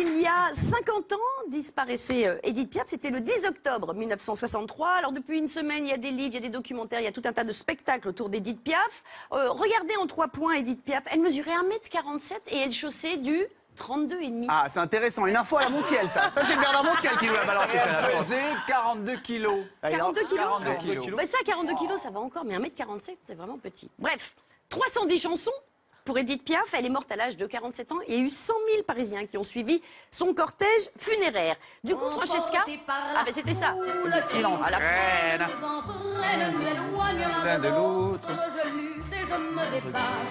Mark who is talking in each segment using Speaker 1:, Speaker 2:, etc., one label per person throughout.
Speaker 1: Il y a 50 ans, disparaissait Édith Piaf. C'était le 10 octobre 1963. Alors depuis une semaine, il y a des livres, il y a des documentaires, il y a tout un tas de spectacles autour d'Édith Piaf. Regardez en 3 points Édith Piaf. Elle mesurait 1,47 m et elle chaussait du 32,5.
Speaker 2: Ah, c'est intéressant. Une info à la Montiel, ça. Ça, c'est Bernard Montiel qui nous l'a balancé.
Speaker 3: Elle pesait 42 kilos.
Speaker 1: 42 kilos
Speaker 3: 42 kilos.
Speaker 1: Bah ça, 42 kilos, ça va encore, mais 1,47 m, c'est vraiment petit. Bref, 310 chansons pour Édith Piaf. Elle est morte à l'âge de 47 ans. Il y a eu 100 000 Parisiens qui ont suivi son cortège funéraire. Du coup, Francesca... Ah ben c'était ça. À la
Speaker 2: Reine.
Speaker 3: L'un de l'autre.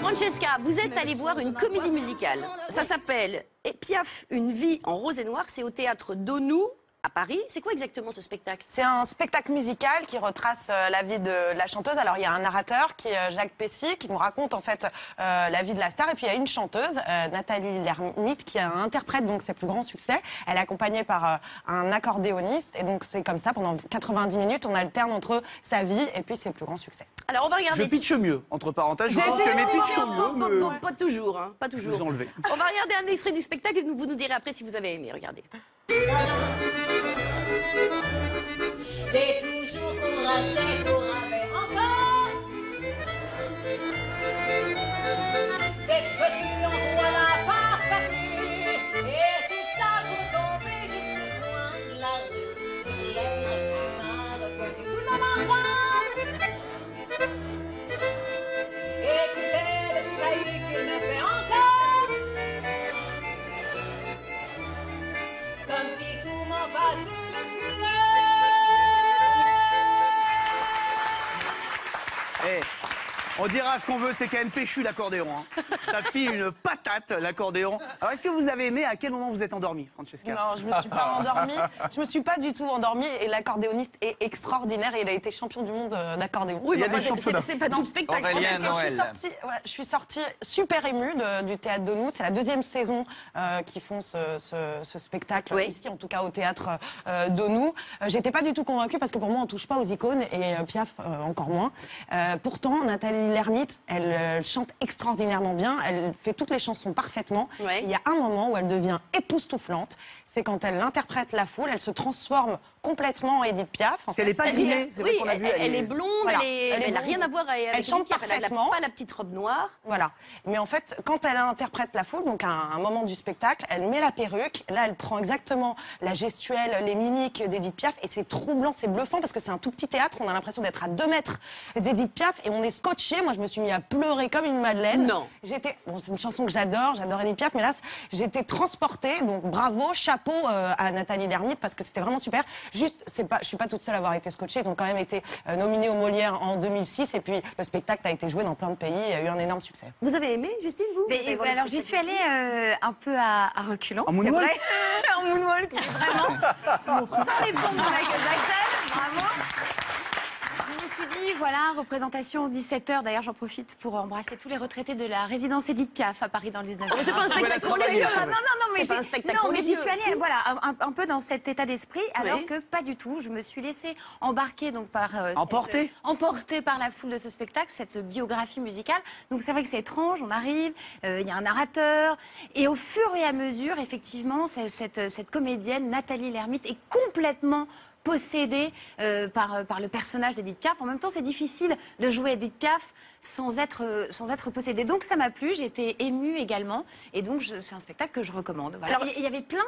Speaker 1: Francesca, vous êtes allée voir une comédie musicale. Ça s'appelle Piaf, une vie en rose et noir. C'est au théâtre Donou, à Paris. C'est quoi exactement ce spectacle?
Speaker 4: C'est un spectacle musical qui retrace la vie de la chanteuse. Alors il y a un narrateur qui est Jacques Pessy qui nous raconte en fait la vie de la star, et puis il y a une chanteuse, Nathalie Lermite, qui interprète donc ses plus grands succès. Elle est accompagnée par un accordéoniste, et donc c'est comme ça pendant 90 minutes on alterne entre sa vie et puis ses plus grands succès.
Speaker 1: Alors on va regarder.
Speaker 2: Je pitche mieux, entre parenthèses. Je pense que mes pitchs sont mieux, mais...
Speaker 1: Pas toujours, hein, pas toujours.
Speaker 2: Vous enlevez.
Speaker 1: On va regarder un extrait du spectacle et vous nous direz après si vous avez aimé. Regardez.
Speaker 5: J'ai toujours qu'on rachète au rabais encore. Des petits en voilà par papier. Et tout ça pour tomber jusqu'au coin de la rue. Si elle m'a reconnu, tout le monde en voit. Écoutez le chahut qu'il me fait encore. Comme si tout m'en passait le filet.
Speaker 2: Eh, on dira ce qu'on veut, c'est quand même péchu l'accordéon. Hein. Ça file une patate, l'accordéon. Alors, est-ce que vous avez aimé? À quel moment vous êtes endormie, Francesca?
Speaker 4: Non, je me suis pas endormie. Je me suis pas du tout endormie, et l'accordéoniste est extraordinaire et il a été champion du monde d'accordéon.
Speaker 1: Oui,
Speaker 2: Il y a
Speaker 1: mais
Speaker 2: des
Speaker 1: enfin,
Speaker 2: championnats.
Speaker 1: c'est pas tout le spectacle.
Speaker 3: Aurélien
Speaker 4: En fait,
Speaker 3: Noël.
Speaker 4: je suis sortie super émue du théâtre Donou. C'est la 2e saison qu'ils font ce spectacle,
Speaker 1: Oui.
Speaker 4: ici en tout cas au théâtre Donou. J'étais pas du tout convaincue parce que pour moi on touche pas aux icônes, et Piaf encore moins. Pourtant Nathalie Lermite, elle chante extraordinairement bien, elle fait toutes les chansons parfaitement.
Speaker 1: Ouais.
Speaker 4: Il y a un moment où elle devient époustouflante, c'est quand elle interprète la foule, elle se transforme complètement en Édith Piaf.
Speaker 2: Parce qu'elle n'est pas grimée, c'est vrai
Speaker 1: Oui,
Speaker 2: qu'on l'a vu.
Speaker 1: elle est blonde,
Speaker 4: Voilà.
Speaker 1: elle n'a rien à voir avec
Speaker 4: Elle chante
Speaker 1: Édith Piaf.
Speaker 4: parfaitement.
Speaker 1: Elle n'a pas la petite robe noire.
Speaker 4: Voilà. Mais en fait, quand elle interprète la foule, donc à un moment du spectacle, elle met la perruque. Là, elle prend exactement la gestuelle, les mimiques d'Édith Piaf. Et c'est troublant, c'est bluffant parce que c'est un tout petit théâtre. On a l'impression d'être à 2 mètres d'Édith Piaf et on est scotché. Moi, je me suis mis à pleurer comme une madeleine.
Speaker 1: Non.
Speaker 4: Bon, c'est une chanson que j'adore Édith Piaf, mais là, j'étais transportée. Donc bravo, chapeau à Nathalie Lermite parce que c'était vraiment super. Juste, je suis pas toute seule à avoir été scotchée. Ils ont quand même été nominés aux Molières en 2006 et puis le spectacle a été joué dans plein de pays et a eu un énorme succès.
Speaker 1: Vous avez aimé, Justine, vous? Vous avez voir le
Speaker 6: Alors j'y suis
Speaker 1: spectacle
Speaker 6: allée un peu à reculons.
Speaker 2: En
Speaker 6: c'est
Speaker 2: moonwalk
Speaker 6: vrai. En moonwalk, mais vraiment. Sans les pompes de Michael Jackson, bravo. Je me suis dit, voilà, représentation 17h. D'ailleurs, j'en profite pour embrasser tous les retraités de la résidence Édith Piaf à Paris dans le 19e.
Speaker 1: C'est pas un spectacle pour les
Speaker 2: travailler,
Speaker 1: vieux.
Speaker 2: ça,
Speaker 6: Non, mais
Speaker 1: C'est pas un spectacle
Speaker 6: non,
Speaker 1: pour
Speaker 6: mais
Speaker 1: les
Speaker 6: j'y
Speaker 1: vieux,
Speaker 6: suis allée,
Speaker 1: si.
Speaker 6: voilà, un peu dans cet état d'esprit, alors
Speaker 1: Oui.
Speaker 6: que pas du tout. Je me suis laissée embarquer donc par
Speaker 2: Emportée
Speaker 6: emportée par la foule de ce spectacle, cette biographie musicale. Donc c'est vrai que c'est étrange. On arrive, il y a un narrateur, et au fur et à mesure, effectivement, cette comédienne Nathalie Lermite est complètement possédée par le personnage d'Édith Piaf. En même temps, c'est difficile de jouer Édith Piaf sans être possédée. Donc ça m'a plu, j'ai été émue également, et donc c'est un spectacle que je recommande. Voilà.
Speaker 1: Alors,
Speaker 6: Et il y avait plein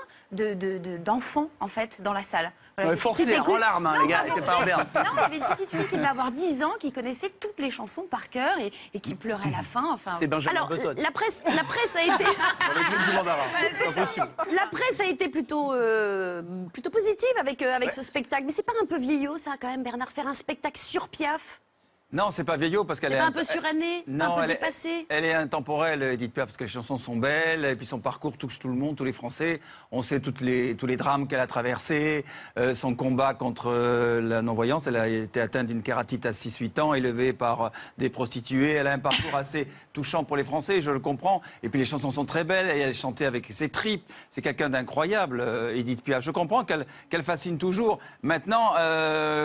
Speaker 6: d'enfants en fait dans la salle. Voilà,
Speaker 2: Forcé,
Speaker 6: C'était
Speaker 2: en
Speaker 6: cool.
Speaker 2: larmes, hein,
Speaker 6: Non,
Speaker 2: les gars,
Speaker 6: pas
Speaker 2: c'était pas en
Speaker 6: forcé.
Speaker 2: berne.
Speaker 6: Non, il y avait une petite fille qui devait avoir 10 ans, qui connaissait toutes les chansons par cœur et qui pleurait à la fin. Enfin,
Speaker 2: C'est Benjamin
Speaker 1: Alors,
Speaker 2: Button.
Speaker 1: la presse a été...
Speaker 3: Avec le du mandarin. C'est pas possible.
Speaker 1: La presse a été plutôt positive avec ce spectacle. Mais c'est pas un peu vieillot, ça, quand même, Bernard, faire un spectacle sur Piaf?
Speaker 3: Non, c'est pas vieillot parce qu'elle
Speaker 1: C'est
Speaker 3: est
Speaker 1: pas un peu suranné? C'est pas
Speaker 3: Non,
Speaker 1: un peu
Speaker 3: elle est,
Speaker 1: dépassé?
Speaker 3: elle est intemporelle, Édith Piaf, parce que les chansons sont belles, et puis son parcours touche tout le monde, tous les Français. On sait tous les drames qu'elle a traversés, son combat contre la non-voyance. Elle a été atteinte d'une kératite à 6-8 ans, élevée par des prostituées. Elle a un parcours assez touchant pour les Français, je le comprends. Et puis les chansons sont très belles, et elle chantait avec ses tripes. C'est quelqu'un d'incroyable, Édith Piaf. Je comprends qu'elle fascine toujours. Maintenant,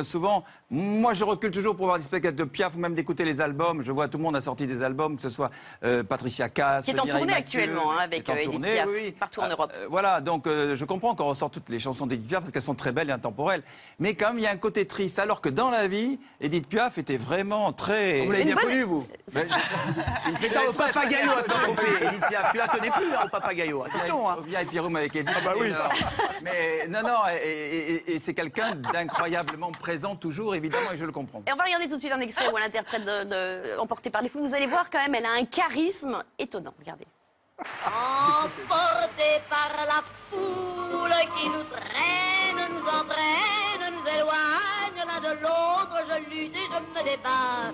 Speaker 3: souvent, Moi, je recule toujours pour voir des spectacles de Piaf ou même d'écouter les albums. Je vois tout le monde a sorti des albums, que ce soit Patricia Cass,
Speaker 1: Qui est en
Speaker 3: Mireille
Speaker 1: tournée
Speaker 3: Mathieu,
Speaker 1: actuellement hein, avec
Speaker 3: qui est en
Speaker 1: Edith
Speaker 3: tournée,
Speaker 1: Piaf,
Speaker 3: oui.
Speaker 1: partout en Europe.
Speaker 3: Voilà, donc je comprends qu'on ressort toutes les chansons d'Edith Piaf parce qu'elles sont très belles et intemporelles. Mais quand même, il y a un côté triste. Alors que dans la vie, Edith Piaf était vraiment très...
Speaker 2: Vous l'avez bien
Speaker 1: bonne-
Speaker 2: connu, vous.
Speaker 3: Ben,
Speaker 2: Il fait ça au Papagayo à Saint-Tropez, Edith Piaf. Tu la tenais plus, là, au Papagayo. Attention, hein.
Speaker 3: Au VIP Room avec Edith.
Speaker 2: bah oui.
Speaker 3: Mais non, non, et c'est quelqu'un d'incroyablement présent toujours, évidemment, et je le comprends.
Speaker 1: Et on va regarder tout de suite un extrait où elle interprète Emportée par les fous. Vous allez voir quand même, elle a un charisme étonnant. Regardez.
Speaker 5: Emportés par la foule qui nous traîne, nous entraîne, nous éloigne l'un de l'autre, je lutte et je me débat.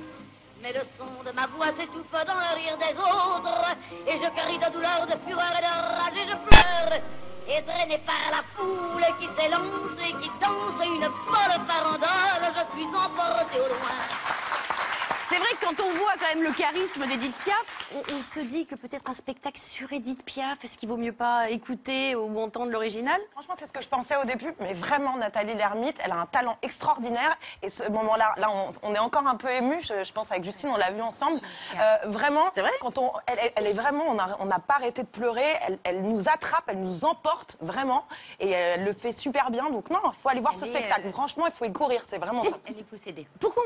Speaker 5: Mais le son de ma voix s'étouffe dans le rire des autres, et je crie de douleur, de fureur et de rage, et je pleure. Et traîné par la foule qui s'élance et qui danse une folle farandole, je suis emporté au loin.
Speaker 1: C'est vrai que quand on voit quand même le charisme d'Edith Piaf, on se dit que peut-être un spectacle sur Edith Piaf, est-ce qu'il vaut mieux pas écouter ou entendre l'original?
Speaker 4: Franchement, c'est ce que je pensais au début, mais vraiment, Nathalie Lhermitte, elle a un talent extraordinaire. Et ce moment-là, on est encore un peu ému. Je pense avec Justine, on l'a vu ensemble. Vraiment,
Speaker 1: C'est vrai
Speaker 4: quand elle est vraiment, on n'a pas arrêté de pleurer. Elle nous attrape, elle nous emporte vraiment, et elle le fait super bien. Donc non, il faut aller voir ce
Speaker 6: Elle est,
Speaker 4: spectacle. Franchement, il faut y courir. C'est vraiment.
Speaker 6: Elle est possédée.
Speaker 1: Pourquoi